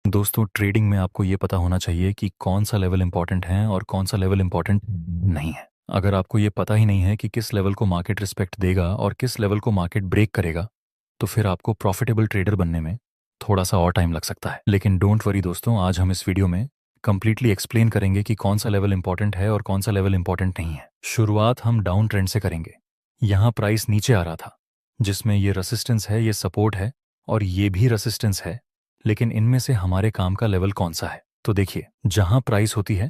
दोस्तों, ट्रेडिंग में आपको ये पता होना चाहिए कि कौन सा लेवल इंपॉर्टेंट है और कौन सा लेवल इंपॉर्टेंट नहीं है। अगर आपको ये पता ही नहीं है कि किस लेवल को मार्केट रिस्पेक्ट देगा और किस लेवल को मार्केट ब्रेक करेगा, तो फिर आपको प्रॉफिटेबल ट्रेडर बनने में थोड़ा सा और टाइम लग सकता है। लेकिन डोंट वरी दोस्तों, आज हम इस वीडियो में कंप्लीटली एक्सप्लेन करेंगे कि कौन सा लेवल इंपॉर्टेंट है और कौन सा लेवल इंपॉर्टेंट नहीं है। शुरुआत हम डाउन ट्रेंड से करेंगे। यहाँ प्राइस नीचे आ रहा था, जिसमें ये रेसिस्टेंस है, ये सपोर्ट है और ये भी रेसिस्टेंस है। लेकिन इनमें से हमारे काम का लेवल कौन सा है? तो देखिए, जहां प्राइस होती है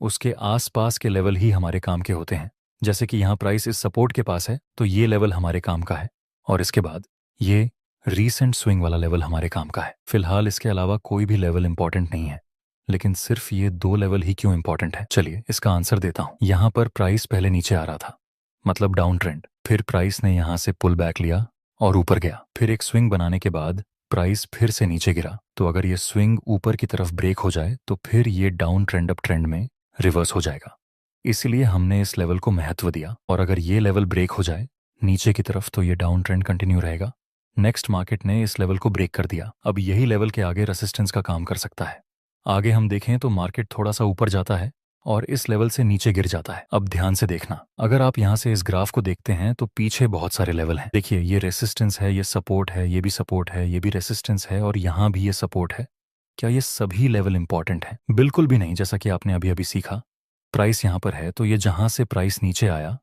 उसके आसपास के लेवल ही हमारे काम के होते हैं। जैसे कि यहां प्राइस इस सपोर्ट के पास है तो ये लेवल हमारे काम का है, और इसके बाद ये रीसेंट स्विंग वाला लेवल हमारे काम का है। फिलहाल इसके अलावा कोई भी लेवल इंपॉर्टेंट नहीं है। लेकिन सिर्फ ये दो लेवल ही क्यों इंपॉर्टेंट है? चलिए इसका आंसर देता हूं। यहां पर प्राइस पहले नीचे आ रहा था, मतलब डाउन ट्रेंड। फिर प्राइस ने यहां से पुल बैक लिया और ऊपर गया। फिर एक स्विंग बनाने के बाद प्राइस फिर से नीचे गिरा। तो अगर ये स्विंग ऊपर की तरफ ब्रेक हो जाए तो फिर ये डाउन ट्रेंड अप ट्रेंड में रिवर्स हो जाएगा। इसलिए हमने इस लेवल को महत्व दिया। और अगर ये लेवल ब्रेक हो जाए नीचे की तरफ तो ये डाउन ट्रेंड कंटिन्यू रहेगा। नेक्स्ट मार्केट ने इस लेवल को ब्रेक कर दिया। अब यही लेवल के आगे रेसिस्टेंस का काम कर सकता है। आगे हम देखें तो मार्केट थोड़ा सा ऊपर जाता है और इस लेवल से नीचे गिर जाता है। अब ध्यान से देखना, अगर आप यहाँ से इस ग्राफ को देखते हैं तो पीछे बहुत सारे लेवल हैं। देखिए, ये रेसिस्टेंस है, ये सपोर्ट है, ये भी सपोर्ट है, ये भी रेसिस्टेंस है और यहाँ भी ये सपोर्ट है। क्या ये सभी लेवल इंपॉर्टेंट हैं? बिल्कुल भी नहीं। जैसा कि आपने अभी अभी सीखा, प्राइस यहाँ पर है तो ये जहां से प्राइस नीचे आया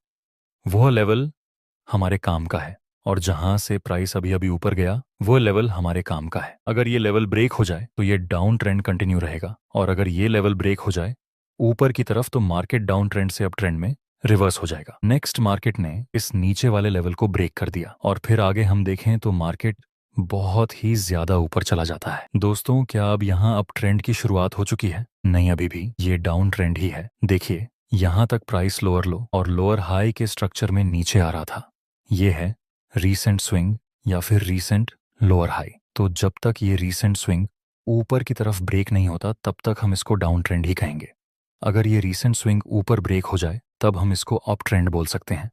वह लेवल हमारे काम का है, और जहां से प्राइस अभी अभी ऊपर गया वो लेवल हमारे काम का है। अगर ये लेवल ब्रेक हो जाए तो ये डाउन ट्रेंड कंटिन्यू रहेगा, और अगर ये लेवल ब्रेक हो जाए ऊपर की तरफ तो मार्केट डाउन ट्रेंड से अप ट्रेंड में रिवर्स हो जाएगा। नेक्स्ट मार्केट ने इस नीचे वाले लेवल को ब्रेक कर दिया और फिर आगे हम देखें तो मार्केट बहुत ही ज्यादा ऊपर चला जाता है। दोस्तों, क्या अब यहाँ अप ट्रेंड की शुरुआत हो चुकी है? नहीं, अभी भी ये डाउन ट्रेंड ही है। देखिए, यहाँ तक प्राइस लोअर लो और लोअर हाई के स्ट्रक्चर में नीचे आ रहा था। ये है रीसेंट स्विंग या फिर रीसेंट लोअर हाई। तो जब तक ये रीसेंट स्विंग ऊपर की तरफ ब्रेक नहीं होता तब तक हम इसको डाउन ट्रेंड ही कहेंगे। अगर ये रीसेंट स्विंग ऊपर ब्रेक हो जाए तब हम इसको अप ट्रेंड बोल सकते हैं।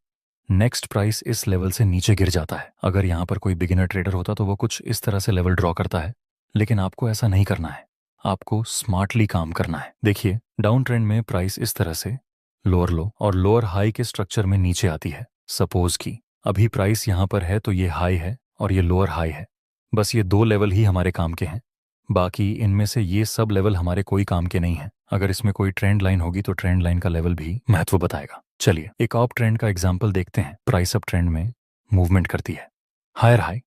नेक्स्ट प्राइस इस लेवल से नीचे गिर जाता है। अगर यहाँ पर कोई बिगिनर ट्रेडर होता तो वो कुछ इस तरह से लेवल ड्रॉ करता है, लेकिन आपको ऐसा नहीं करना है। आपको स्मार्टली काम करना है। देखिए, डाउन ट्रेंड में प्राइस इस तरह से लोअर लो और लोअर हाई के स्ट्रक्चर में नीचे आती है। सपोज की अभी प्राइस यहाँ पर है तो ये हाई है और ये लोअर हाई है। बस ये दो लेवल ही हमारे काम के हैं। बाकी इनमें से ये सब लेवल हमारे कोई काम के नहीं हैं। अगर इसमें कोई ट्रेंड लाइन होगी तो ट्रेंड लाइन का लेवल भी महत्व बताएगा। चलिए एक अप ट्रेंड का एग्जांपल देखते हैं। प्राइस अप ट्रेंड में मूवमेंट करती है, हायर हाई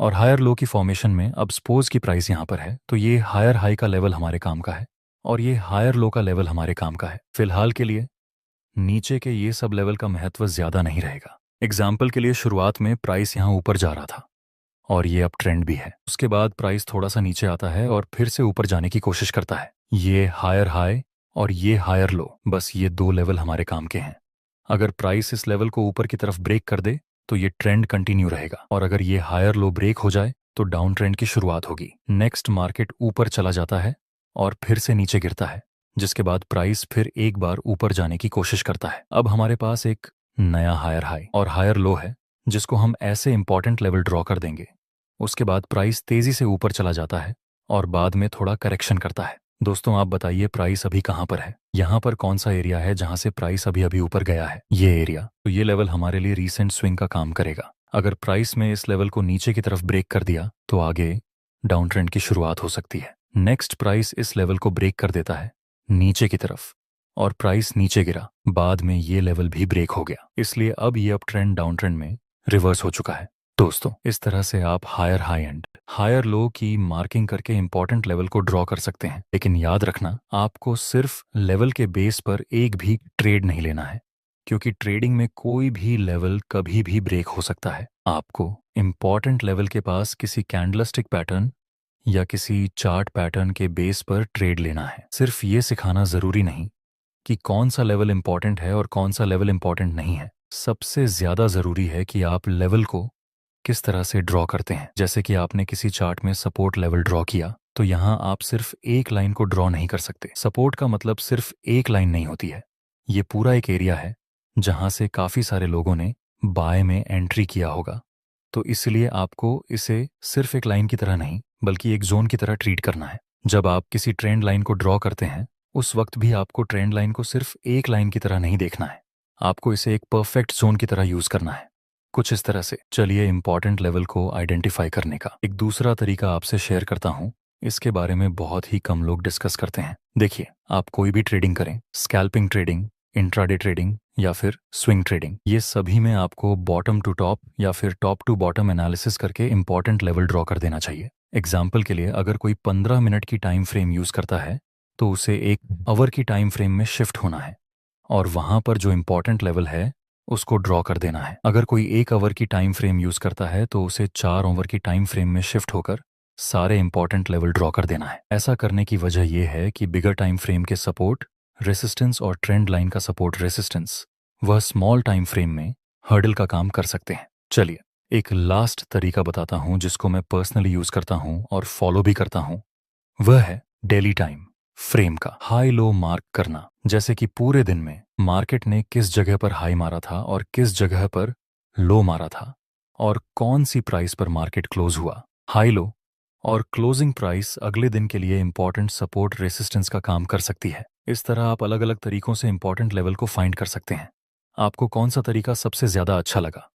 और हायर लो की फॉर्मेशन में। अब सपोज की प्राइस यहाँ पर है तो ये हायर हाई का लेवल हमारे काम का है और ये हायर लो का लेवल हमारे काम का है। फिलहाल के लिए नीचे के ये सब लेवल का महत्व ज्यादा नहीं रहेगा। एग्जाम्पल के लिए, शुरुआत में प्राइस यहाँ ऊपर जा रहा था और ये अप ट्रेंड भी है। उसके बाद प्राइस थोड़ा सा नीचे आता है और फिर से ऊपर जाने की कोशिश करता है। ये हायर हाई और ये हायर लो, बस ये दो लेवल हमारे काम के हैं। अगर प्राइस इस लेवल को ऊपर की तरफ ब्रेक कर दे तो ये ट्रेंड कंटिन्यू रहेगा, और अगर ये हायर लो ब्रेक हो जाए तो डाउन ट्रेंड की शुरुआत होगी। नेक्स्ट मार्केट ऊपर चला जाता है और फिर से नीचे गिरता है, जिसके बाद प्राइस फिर एक बार ऊपर जाने की कोशिश करता है। अब हमारे पास एक नया हायर हाई और हायर लो है, जिसको हम ऐसे इंपॉर्टेंट लेवल ड्रॉ कर देंगे। उसके बाद प्राइस तेजी से ऊपर चला जाता है और बाद में थोड़ा करेक्शन करता है। दोस्तों, आप बताइए प्राइस अभी कहाँ पर है? यहाँ पर कौन सा एरिया है जहाँ से प्राइस अभी अभी ऊपर गया है? ये एरिया। तो ये लेवल हमारे लिए रीसेंट स्विंग का काम करेगा। अगर प्राइस में इस लेवल को नीचे की तरफ ब्रेक कर दिया तो आगे डाउन ट्रेंड की शुरुआत हो सकती है। नेक्स्ट प्राइस इस लेवल को ब्रेक कर देता है नीचे की तरफ और प्राइस नीचे गिरा, बाद में ये लेवल भी ब्रेक हो गया। इसलिए अब ये अप ट्रेंड डाउन ट्रेंड में रिवर्स हो चुका है। दोस्तों, इस तरह से आप higher high and higher low की मार्किंग करके इंपॉर्टेंट लेवल को ड्रॉ कर सकते हैं। लेकिन याद रखना, आपको सिर्फ लेवल के बेस पर एक भी ट्रेड नहीं लेना है, क्योंकि ट्रेडिंग में कोई भी लेवल कभी भी ब्रेक हो सकता है। आपको इंपॉर्टेंट लेवल के पास किसी कैंडलस्टिक पैटर्न या किसी चार्ट पैटर्न के बेस पर ट्रेड लेना है। सिर्फ ये सिखाना जरूरी नहीं कि कौन सा लेवल इंपॉर्टेंट है और कौन सा लेवल इंपॉर्टेंट नहीं है। सबसे ज्यादा जरूरी है कि आप लेवल को किस तरह से ड्रॉ करते हैं। जैसे कि आपने किसी चार्ट में सपोर्ट लेवल ड्रॉ किया तो यहाँ आप सिर्फ एक लाइन को ड्रॉ नहीं कर सकते। सपोर्ट का मतलब सिर्फ एक लाइन नहीं होती है, ये पूरा एक एरिया है जहाँ से काफी सारे लोगों ने बाय में एंट्री किया होगा। तो इसलिए आपको इसे सिर्फ एक लाइन की तरह नहीं बल्कि एक जोन की तरह ट्रीट करना है। जब आप किसी ट्रेंड लाइन को ड्रॉ करते हैं, उस वक्त भी आपको ट्रेंड लाइन को सिर्फ एक लाइन की तरह नहीं देखना है, आपको इसे एक परफेक्ट जोन की तरह यूज करना है, कुछ इस तरह से। चलिए इंपॉर्टेंट लेवल को आइडेंटिफाई करने का एक दूसरा तरीका आपसे शेयर करता हूँ। इसके बारे में बहुत ही कम लोग डिस्कस करते हैं। देखिए, आप कोई भी ट्रेडिंग करें, स्कैल्पिंग ट्रेडिंग, इंट्राडे ट्रेडिंग या फिर स्विंग ट्रेडिंग, ये सभी में आपको बॉटम टू टॉप या फिर टॉप टू बॉटम एनालिसिस करके इंपॉर्टेंट लेवल ड्रॉ कर देना चाहिए। एग्जाम्पल के लिए, अगर कोई 15 मिनट की टाइम फ्रेम यूज करता है तो उसे एक आवर की टाइम फ्रेम में शिफ्ट होना है और वहां पर जो इंपॉर्टेंट लेवल है उसको ड्रॉ कर देना है। अगर कोई 1 आवर की टाइम फ्रेम यूज करता है तो उसे 4 आवर की टाइम फ्रेम में शिफ्ट होकर सारे इंपॉर्टेंट लेवल ड्रॉ कर देना है। ऐसा करने की वजह यह है कि बिगर टाइम फ्रेम के सपोर्ट रेसिस्टेंस और ट्रेंड लाइन का सपोर्ट रेसिस्टेंस वह स्मॉल टाइम फ्रेम में हर्डल का काम कर सकते हैं। चलिए एक लास्ट तरीका बताता हूं जिसको मैं पर्सनली यूज करता हूं और फॉलो भी करता हूं। वह है डेली टाइम फ्रेम का हाई लो मार्क करना। जैसे कि पूरे दिन में मार्केट ने किस जगह पर हाई मारा था और किस जगह पर लो मारा था और कौन सी प्राइस पर मार्केट क्लोज हुआ। हाई लो और क्लोजिंग प्राइस अगले दिन के लिए इंपॉर्टेंट सपोर्ट रेसिस्टेंस का काम कर सकती है। इस तरह आप अलग अलग तरीकों से इंपॉर्टेंट लेवल को फाइंड कर सकते हैं। आपको कौन सा तरीका सबसे ज्यादा अच्छा लगा?